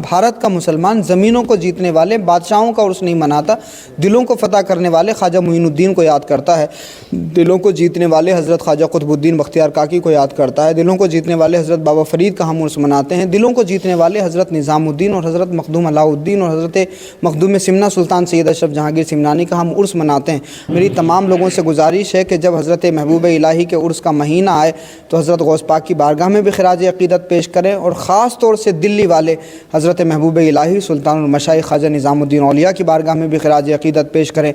بھارت کا مسلمان زمینوں کو جیتنے والے بادشاہوں کا عرس نہیں مناتا، دلوں کو فتح کرنے والے خواجہ معین الدین کو یاد کرتا ہے، دلوں کو جیتنے والے حضرت خواجہ قطب الدین بختیار کاکی کو یاد کرتا ہے، دلوں کو جیتنے والے حضرت بابا فرید کا ہم عرس مناتے ہیں، دلوں کو جیتنے والے حضرت نظام الدین اور حضرت مخدوم علاء الدین اور حضرت مخدوم سمنہ سلطان سید اشرف جہانگیر سمنانی کا ہم عرس مناتے ہیں۔ میری تمام لوگوں سے گزارش ہے کہ جب حضرت محبوب الہی کے عرس کا مہینہ آئے تو حضرت غوث پاک کی بارگاہ میں بھی خراج عقیدت پیش کریں، اور خاص طور سے دلی والے حضرت محبوب الہی سلطان المشائخ خواجہ نظام الدین اولیاء کی بارگاہ میں بھی خراج عقیدت پیش کریں۔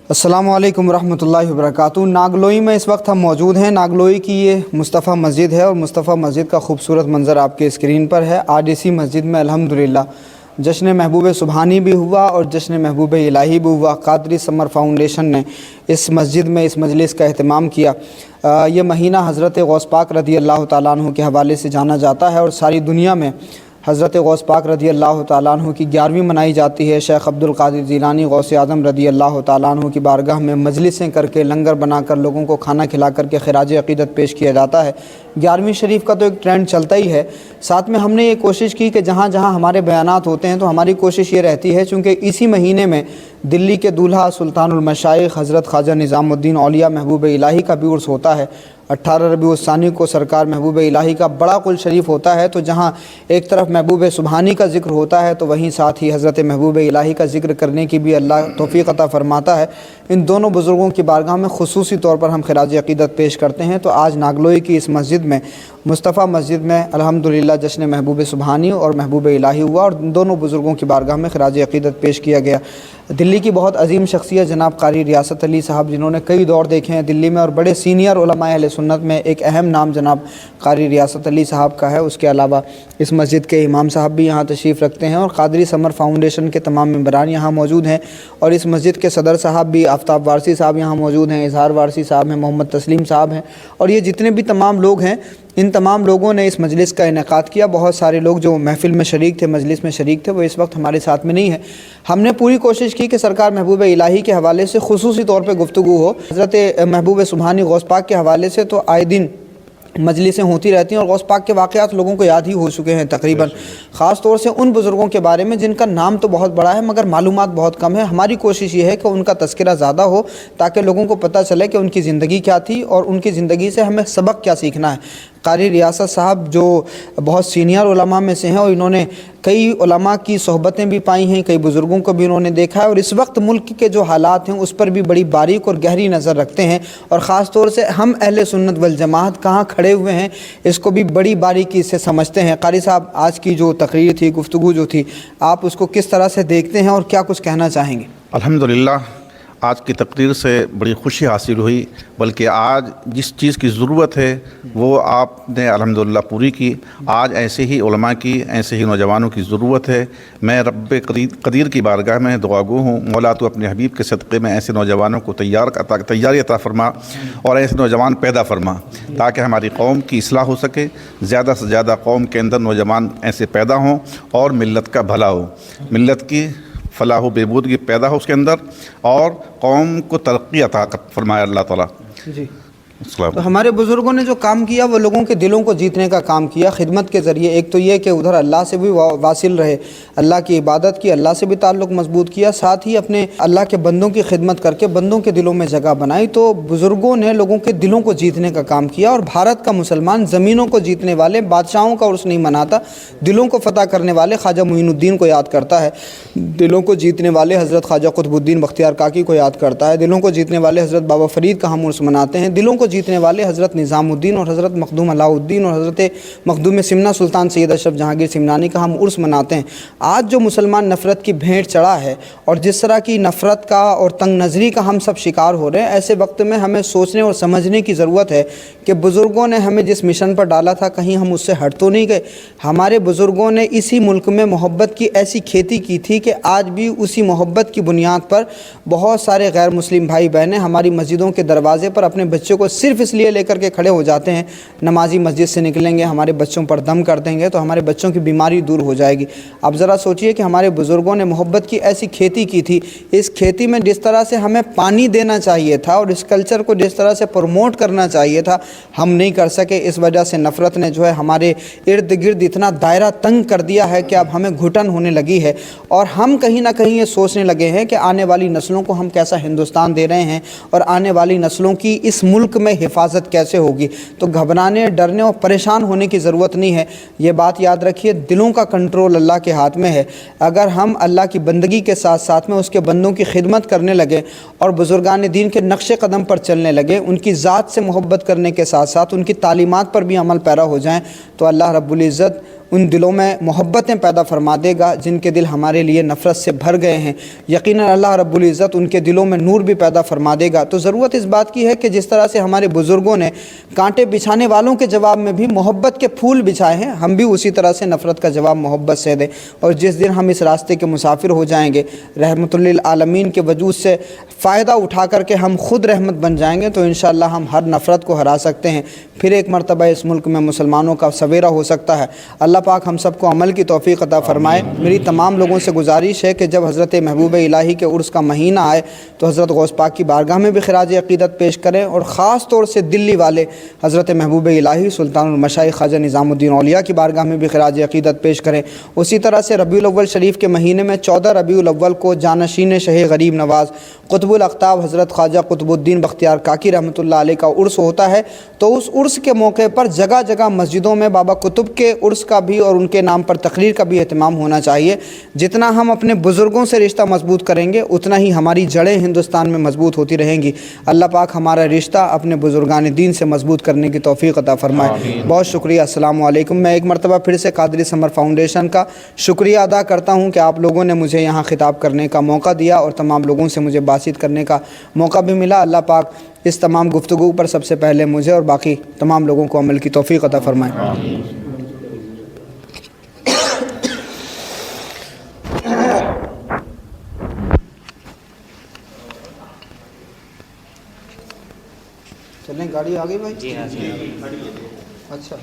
السلام علیکم ورحمۃ اللہ وبرکاتہ۔ ناگلوئی میں اس وقت ہم موجود ہیں۔ ناگلوئی کی یہ مصطفیٰ مسجد ہے، اور مصطفیٰ مسجد کا خوبصورت منظر آپ کے اسکرین پر ہے۔ آج اسی مسجد میں الحمدللہ جشن محبوب سبحانی بھی ہوا اور جشن محبوب الہی بھی ہوا۔ قادری سمر فاؤنڈیشن نے اس مسجد میں اس مجلس کا اہتمام کیا۔ یہ مہینہ حضرت غوث پاک رضی اللہ تعالیٰ عنہ کے حوالے سے جانا جاتا ہے، اور ساری دنیا میں حضرت غوث پاک رضی اللہ تعالیٰ عنہ کی 11ویں منائی جاتی ہے۔ شیخ عبد القادر جیلانی غوث اعظم رضی اللہ تعالیٰ عنہ کی بارگاہ میں مجلسیں کر کے، لنگر بنا کر، لوگوں کو کھانا کھلا کر کے خراج عقیدت پیش کیا جاتا ہے۔ 11ویں شریف کا تو ایک ٹرینڈ چلتا ہی ہے۔ ساتھ میں ہم نے یہ کوشش کی کہ جہاں جہاں ہمارے بیانات ہوتے ہیں تو ہماری کوشش یہ رہتی ہے، چونکہ اسی مہینے میں دلی کے دولہا سلطان المشائخ حضرت خواجہ نظام الدین اولیاء محبوب الہی کا بھی عرس ہوتا ہے۔ 18 ربیع الثانی کو سرکار محبوب الہی کا بڑا قل شریف ہوتا ہے، تو جہاں ایک طرف محبوب سبحانی کا ذکر ہوتا ہے تو وہیں ساتھ ہی حضرت محبوب الہی کا ذکر کرنے کی بھی اللہ توفیق عطا فرماتا ہے۔ ان دونوں بزرگوں کی بارگاہ میں خصوصی طور پر ہم خراج عقیدت پیش کرتے ہیں۔ تو آج ناگلوئی کی اس مسجد میں، مصطفیٰ مسجد میں الحمدللہ جشن محبوب سبحانی اور محبوب الہی ہوا، اور دونوں بزرگوں کی بارگاہ میں خراج عقیدت پیش کیا گیا۔ دلی کی بہت عظیم شخصیت جناب قاری ریاست علی صاحب، جنہوں نے کئی دور دیکھے ہیں دلی میں، اور بڑے سینئر علماء اہل سنت میں ایک اہم نام جناب قاری ریاست علی صاحب کا ہے۔ اس کے علاوہ اس مسجد کے امام صاحب بھی یہاں تشریف رکھتے ہیں، اور قادری سمر فاؤنڈیشن کے تمام ممبران یہاں موجود ہیں، اور اس مسجد کے صدر صاحب بھی آفتاب وارثی صاحب یہاں موجود ہیں، اظہار وارثی صاحب ہیں، محمد تسلیم صاحب ہیں، اور یہ جتنے بھی تمام لوگ ہیں، ان تمام لوگوں نے اس مجلس کا انعقاد کیا۔ بہت سارے لوگ جو محفل میں شریک تھے، مجلس میں شریک تھے، وہ اس وقت ہمارے ساتھ میں نہیں ہیں۔ ہم نے پوری کوشش کی کہ سرکار محبوب الہی کے حوالے سے خصوصی طور پہ گفتگو ہو۔ حضرت محبوب سبحانی غوث پاک کے حوالے سے تو آئے دن مجلسیں ہوتی رہتی ہیں، اور غوث پاک کے واقعات لوگوں کو یاد ہی ہو چکے ہیں تقریباً، خاص طور سے ان بزرگوں کے بارے میں جن کا نام تو بہت بڑا ہے مگر معلومات بہت کم ہے۔ ہماری کوشش یہ ہے کہ ان کا تذکرہ زیادہ ہو تاکہ لوگوں کو پتہ چلے کہ ان کی زندگی کیا تھی اور ان کی زندگی سے ہمیں سبق کیا سیکھنا ہے۔ قاری ریاست صاحب جو بہت سینئر علماء میں سے ہیں، اور انہوں نے کئی علماء کی صحبتیں بھی پائی ہیں، کئی بزرگوں کو بھی انہوں نے دیکھا ہے، اور اس وقت ملک کے جو حالات ہیں اس پر بھی بڑی باریک اور گہری نظر رکھتے ہیں، اور خاص طور سے ہم اہل سنت والجماعت کہاں کھڑے ہوئے ہیں اس کو بھی بڑی باریکی سے سمجھتے ہیں۔ قاری صاحب، آج کی جو تقریر تھی، گفتگو جو تھی، آپ اس کو کس طرح سے دیکھتے ہیں اور کیا کچھ کہنا چاہیں گے؟ الحمدللہ آج کی تقریر سے بڑی خوشی حاصل ہوئی، بلکہ آج جس چیز کی ضرورت ہے وہ آپ نے الحمدللہ پوری کی۔ آج ایسے ہی علماء کی، ایسے ہی نوجوانوں کی ضرورت ہے۔ میں رب قدیر کی بارگاہ میں دعا گو ہوں، مولا تو اپنے حبیب کے صدقے میں ایسے نوجوانوں کو تیاری عطا فرما، اور ایسے نوجوان پیدا فرما تاکہ ہماری قوم کی اصلاح ہو سکے، زیادہ سے زیادہ قوم کے اندر نوجوان ایسے پیدا ہوں، اور ملت کا بھلا ہو، ملت کی فلاح و بہبودگی پیدا ہو اس کے اندر، اور قوم کو ترقی عطا فرمائے اللہ تعالیٰ۔ جی، تو ہمارے بزرگوں نے جو کام کیا وہ لوگوں کے دلوں کو جیتنے کا کام کیا خدمت کے ذریعے۔ ایک تو یہ کہ ادھر اللہ سے بھی واصل رہے، اللہ کی عبادت کی، اللہ سے بھی تعلق مضبوط کیا، ساتھ ہی اپنے اللہ کے بندوں کی خدمت کر کے بندوں کے دلوں میں جگہ بنائی۔ تو بزرگوں نے لوگوں کے دلوں کو جیتنے کا کام کیا، اور بھارت کا مسلمان زمینوں کو جیتنے والے بادشاہوں کا عرس نہیں مناتا، دلوں کو فتح کرنے والے خواجہ معین الدین کو یاد کرتا ہے، دلوں کو جیتنے والے حضرت خواجہ قطب الدین بختیار کاکی کو یاد کرتا ہے، دلوں کو جیتنے والے حضرت بابا فرید کا ہم عرس مناتے ہیں، دلوں کو جیتنے والے حضرت نظام الدین اور حضرت مخدوم علاء الدین اور حضرت مخدوم سمنہ سلطان سید اشرف جہانگیر سمنانی کا ہم عرس مناتے ہیں۔ آج جو مسلمان نفرت کی بھینٹ چڑھا ہے، اور جس طرح کی نفرت کا اور تنگ نظری کا ہم سب شکار ہو رہے ہیں، ایسے وقت میں ہمیں سوچنے اور سمجھنے کی ضرورت ہے کہ بزرگوں نے ہمیں جس مشن پر ڈالا تھا کہیں ہم اس سے ہٹ تو نہیں گئے۔ ہمارے بزرگوں نے اسی ملک میں محبت کی ایسی کھیتی کی تھی کہ آج بھی اسی محبت کی بنیاد پر بہت سارے غیر مسلم بھائی بہنیں ہماری مسجدوں کے دروازے پر اپنے بچوں کو صرف اس لیے لے کر کے کھڑے ہو جاتے ہیں نمازی مسجد سے نکلیں گے ہمارے بچوں پر دم کر دیں گے تو ہمارے بچوں کی بیماری دور ہو جائے گی۔ اب ذرا سوچئے کہ ہمارے بزرگوں نے محبت کی ایسی کھیتی کی تھی، اس کھیتی میں جس طرح سے ہمیں پانی دینا چاہیے تھا اور اس کلچر کو جس طرح سے پروموٹ کرنا چاہیے تھا ہم نہیں کر سکے۔ اس وجہ سے نفرت نے جو ہے ہمارے ارد گرد اتنا دائرہ تنگ کر دیا ہے کہ اب ہمیں گھٹن ہونے لگی ہے، اور ہم کہیں نہ کہیں یہ سوچنے لگے ہیں کہ آنے والی نسلوں کو ہم کیسا ہندوستان دے رہے ہیں اور آنے والی نسلوں کی اس ملک میں حفاظت کیسے ہوگی۔ تو گھبرانے، ڈرنے اور پریشان ہونے کی ضرورت نہیں ہے۔ یہ بات یاد رکھیے، دلوں کا کنٹرول اللہ کے ہاتھ میں ہے۔ اگر ہم اللہ کی بندگی کے ساتھ ساتھ میں اس کے بندوں کی خدمت کرنے لگے اور بزرگان دین کے نقش قدم پر چلنے لگے، ان کی ذات سے محبت کرنے کے ساتھ ساتھ ان کی تعلیمات پر بھی عمل پیرا ہو جائیں، تو اللہ رب العزت ان دلوں میں محبتیں پیدا فرما دے گا جن کے دل ہمارے لیے نفرت سے بھر گئے ہیں۔ یقیناً اللہ رب العزت ان کے دلوں میں نور بھی پیدا فرما دے گا۔ تو ضرورت اس بات کی ہے کہ جس طرح سے ہمارے بزرگوں نے کانٹے بچھانے والوں کے جواب میں بھی محبت کے پھول بچھائے ہیں، ہم بھی اسی طرح سے نفرت کا جواب محبت سے دیں، اور جس دن ہم اس راستے کے مسافر ہو جائیں گے، رحمت للعالمین کے وجود سے فائدہ اٹھا کر کے ہم خود رحمت بن جائیں گے، تو انشاءاللہ ہم ہر نفرت کو ہرا سکتے ہیں۔ پھر ایک مرتبہ اس ملک میں مسلمانوں کا سویرا ہو سکتا ہے۔ اللہ پاک ہم سب کو عمل کی توفیق عطا فرمائے۔ میری تمام لوگوں سے گزارش ہے کہ جب حضرت محبوب الہی کے عرس کا مہینہ آئے تو حضرت غوث پاک کی بارگاہ میں بھی خراج عقیدت پیش کریں، اور خاص طور سے دلی والے حضرت محبوب الہی سلطان المشائخ خواجہ نظام الدین اولیاء کی بارگاہ میں بھی خراج عقیدت پیش کریں۔ اسی طرح سے ربیع الاول شریف کے مہینے میں 14 ربیع الاول کو جانشین شہ غریب نواز قطب الاقطاب حضرت خواجہ قطب الدین بختیار کاکی رحمۃ اللہ علیہ کا عرس ہوتا ہے، تو اس عرس کے موقع پر جگہ جگہ مسجدوں میں بابا قطب کے عرس کا بھی اور ان کے نام پر تقریر کا بھی اہتمام ہونا چاہیے۔ جتنا ہم اپنے بزرگوں سے رشتہ مضبوط کریں گے اتنا ہی ہماری جڑیں ہندوستان میں مضبوط ہوتی رہیں گی۔ اللہ پاک ہمارا رشتہ اپنے بزرگان دین سے مضبوط کرنے کی توفیق عطا فرمائے۔ بہت شکریہ، السلام علیکم۔ میں ایک مرتبہ پھر سے قادری سمر فاؤنڈیشن کا شکریہ ادا کرتا ہوں کہ آپ لوگوں نے مجھے یہاں خطاب کرنے کا موقع دیا اور تمام لوگوں سے مجھے بات چیت کرنے کا موقع بھی ملا۔ اللہ پاک اس تمام گفتگو پر سب سے پہلے مجھے اور باقی تمام لوگوں کو عمل کی توفیق عطا فرمائے۔ چلیں، گاڑی آ گئی بھائی؟ جی ہاں جی۔ اچھا